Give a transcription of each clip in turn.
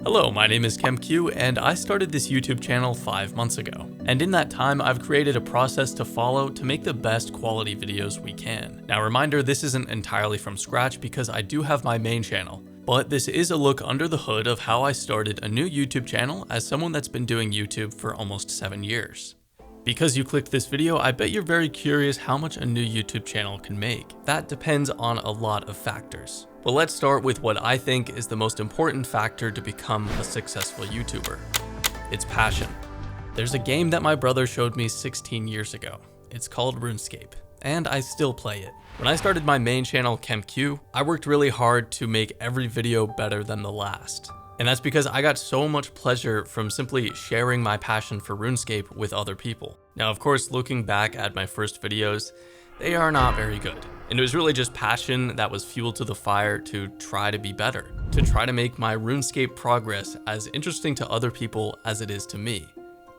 Hello, my name is KempQ, and I started this YouTube channel 5 months ago. And in that time, I've created a process to follow to make the best quality videos we can. Now, reminder, this isn't entirely from scratch because I do have my main channel, but this is a look under the hood of how I started a new YouTube channel as someone that's been doing YouTube for almost 7 years. Because you clicked this video, I bet you're very curious how much a new YouTube channel can make. That depends on a lot of factors. But let's start with what I think is the most important factor to become a successful YouTuber. It's passion. There's a game that my brother showed me 16 years ago. It's called Runescape, and I still play it. When I started my main channel, KempQ, I worked really hard to make every video better than the last. And that's because I got so much pleasure from simply sharing my passion for RuneScape with other people. Now, of course, looking back at my first videos, they are not very good. And it was really just passion that was fuel to the fire to try to be better, to try to make my RuneScape progress as interesting to other people as it is to me.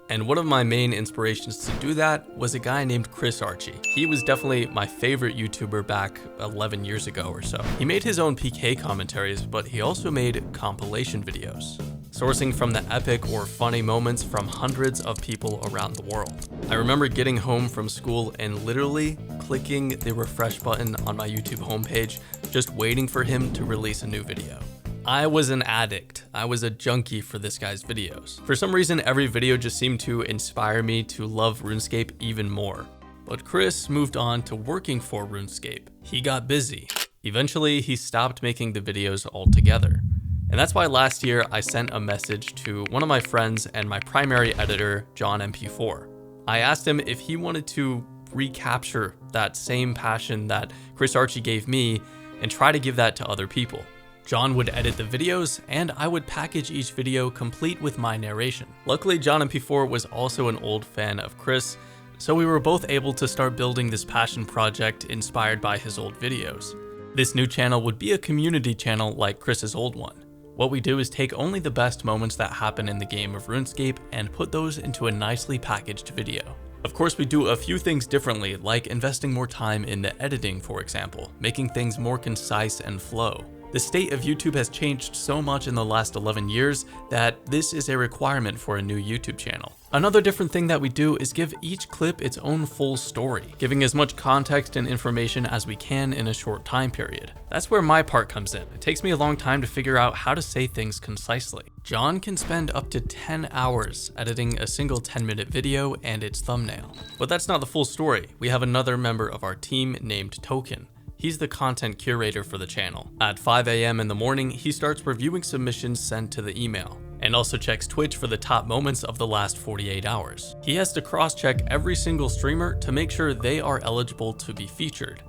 And one of my main inspirations to do that was a guy named Chris Archie. He was definitely my favorite YouTuber back 11 years ago or so. He made his own PK commentaries, but he also made compilation videos, sourcing from the epic or funny moments from hundreds of people around the world. I remember getting home from school and literally clicking the refresh button on my YouTube homepage, just waiting for him to release a new video. I was an addict. I was a junkie for this guy's videos. For some reason, every video just seemed to inspire me to love RuneScape even more. But Chris moved on to working for RuneScape. He got busy. Eventually, he stopped making the videos altogether. And that's why last year I sent a message to one of my friends and my primary editor, John MP4. I asked him if he wanted to recapture that same passion that Chris Archie gave me and try to give that to other people. John would edit the videos, and I would package each video complete with my narration. Luckily, John MP4 was also an old fan of Chris, so we were both able to start building this passion project inspired by his old videos. This new channel would be a community channel like Chris's old one. What we do is take only the best moments that happen in the game of RuneScape and put those into a nicely packaged video. Of course, we do a few things differently, like investing more time in the editing, for example, making things more concise and flow. The state of YouTube has changed so much in the last 11 years that this is a requirement for a new YouTube channel. Another different thing that we do is give each clip its own full story, giving as much context and information as we can in a short time period. That's where my part comes in. It takes me a long time to figure out how to say things concisely. John can spend up to 10 hours editing a single 10-minute video and its thumbnail. But that's not the full story. We have another member of our team named Token. He's the content curator for the channel. At 5 a.m. in the morning, he starts reviewing submissions sent to the email, and also checks Twitch for the top moments of the last 48 hours. He has to cross-check every single streamer to make sure they are eligible to be featured.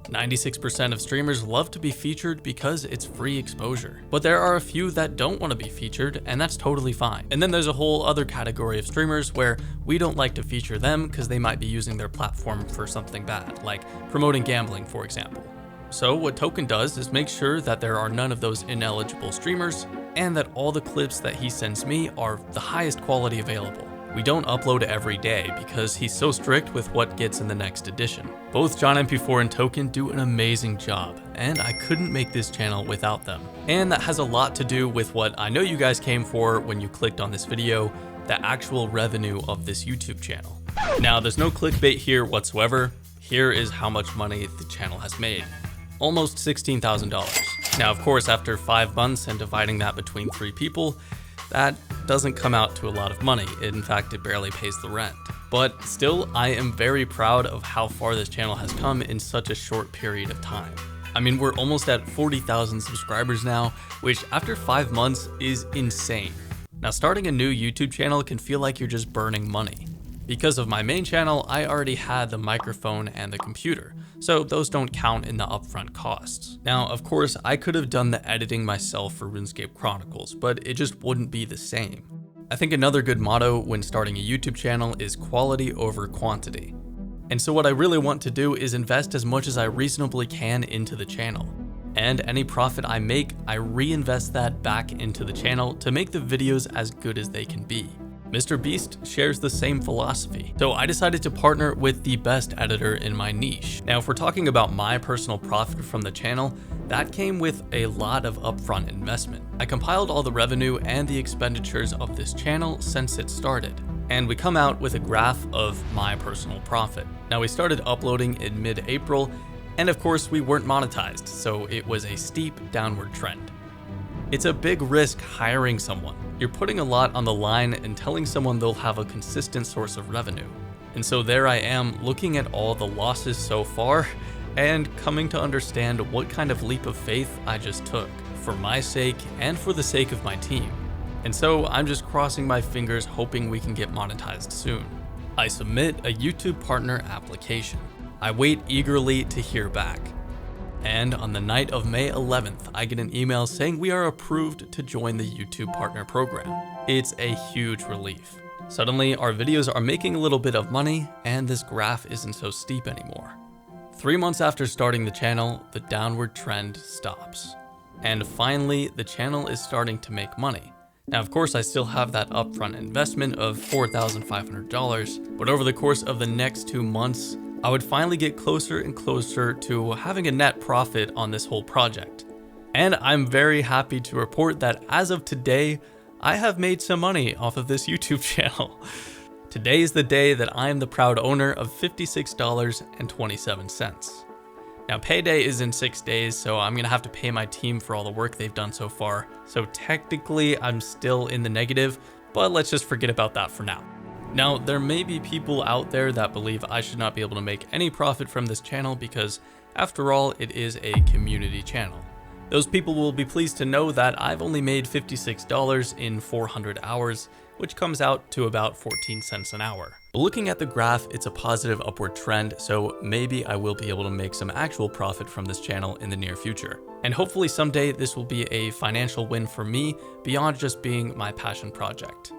96% of streamers love to be featured because it's free exposure. But there are a few that don't want to be featured, and that's totally fine. And then there's a whole other category of streamers where we don't like to feature them because they might be using their platform for something bad, like promoting gambling, for example. So what Token does is make sure that there are none of those ineligible streamers, and that all the clips that he sends me are the highest quality available. We don't upload every day because he's so strict with what gets in the next edition. Both John MP4 and Token do an amazing job, and I couldn't make this channel without them. And that has a lot to do with what I know you guys came for when you clicked on this video, the actual revenue of this YouTube channel. Now, there's no clickbait here whatsoever. Here is how much money the channel has made. Almost $16,000. Now, of course, after 5 months and dividing that between 3 people, that doesn't come out to a lot of money. In fact, it barely pays the rent. But still, I am very proud of how far this channel has come in such a short period of time. I mean, we're almost at 40,000 subscribers now, which after 5 months is insane. Now, starting a new YouTube channel can feel like you're just burning money. Because of my main channel, I already had the microphone and the computer, so those don't count in the upfront costs. Now, of course, I could have done the editing myself for RuneScape Chronicles, but it just wouldn't be the same. I think another good motto when starting a YouTube channel is quality over quantity. And so what I really want to do is invest as much as I reasonably can into the channel. And any profit I make, I reinvest that back into the channel to make the videos as good as they can be. Mr. Beast shares the same philosophy, so I decided to partner with the best editor in my niche. Now, if we're talking about my personal profit from the channel, That came with a lot of upfront investment. I compiled all the revenue and the expenditures of this channel since it started, and we come out with a graph of my personal profit. Now, we started uploading in mid-April, and of course we weren't monetized, so it was a steep downward trend. It's a big risk hiring someone. You're putting a lot on the line and telling someone they'll have a consistent source of revenue. And so there I am looking at all the losses so far and coming to understand what kind of leap of faith I just took, for my sake and for the sake of my team. And so I'm just crossing my fingers hoping we can get monetized soon. I submit a YouTube partner application. I wait eagerly to hear back. And on the night of May 11th, I get an email saying we are approved to join the YouTube partner program. It's a huge relief. Suddenly, our videos are making a little bit of money and this graph isn't so steep anymore. 3 months after starting the channel, the downward trend stops. And finally, the channel is starting to make money. Now, of course, I still have that upfront investment of $4,500, but over the course of the next 2 months, I would finally get closer and closer to having a net profit on this whole project. And I'm very happy to report that as of today, I have made some money off of this YouTube channel. Today is the day that I am the proud owner of $56.27. Now, payday is in 6 days, so I'm gonna have to pay my team for all the work they've done so far. So technically, I'm still in the negative, but let's just forget about that for now. Now, there may be people out there that believe I should not be able to make any profit from this channel because, after all, it is a community channel. Those people will be pleased to know that I've only made $56 in 400 hours, which comes out to about 14 cents an hour. But looking at the graph, it's a positive upward trend, so maybe I will be able to make some actual profit from this channel in the near future. And hopefully someday this will be a financial win for me beyond just being my passion project.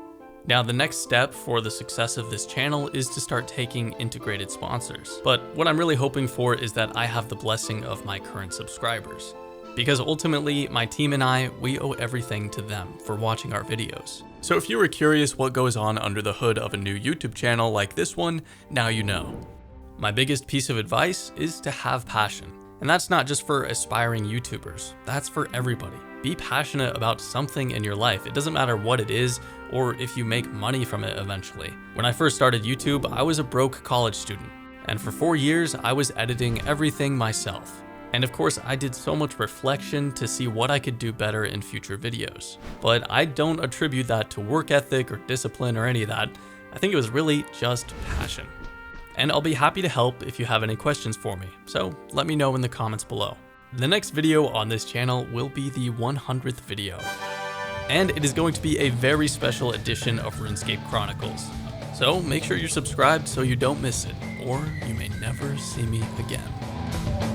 Now, the next step for the success of this channel is to start taking integrated sponsors. But what I'm really hoping for is that I have the blessing of my current subscribers. Because ultimately, my team and I, we owe everything to them for watching our videos. So if you were curious what goes on under the hood of a new YouTube channel like this one, now you know. My biggest piece of advice is to have passion. And that's not just for aspiring YouTubers, that's for everybody. Be passionate about something in your life. It doesn't matter what it is or if you make money from it eventually. When I first started YouTube, I was a broke college student. And for 4 years, I was editing everything myself. And of course, I did so much reflection to see what I could do better in future videos. But I don't attribute that to work ethic or discipline or any of that. I think it was really just passion. And I'll be happy to help if you have any questions for me, so let me know in the comments below. The next video on this channel will be the 100th video. And it is going to be a very special edition of RuneScape Chronicles. So make sure you're subscribed so you don't miss it, or you may never see me again.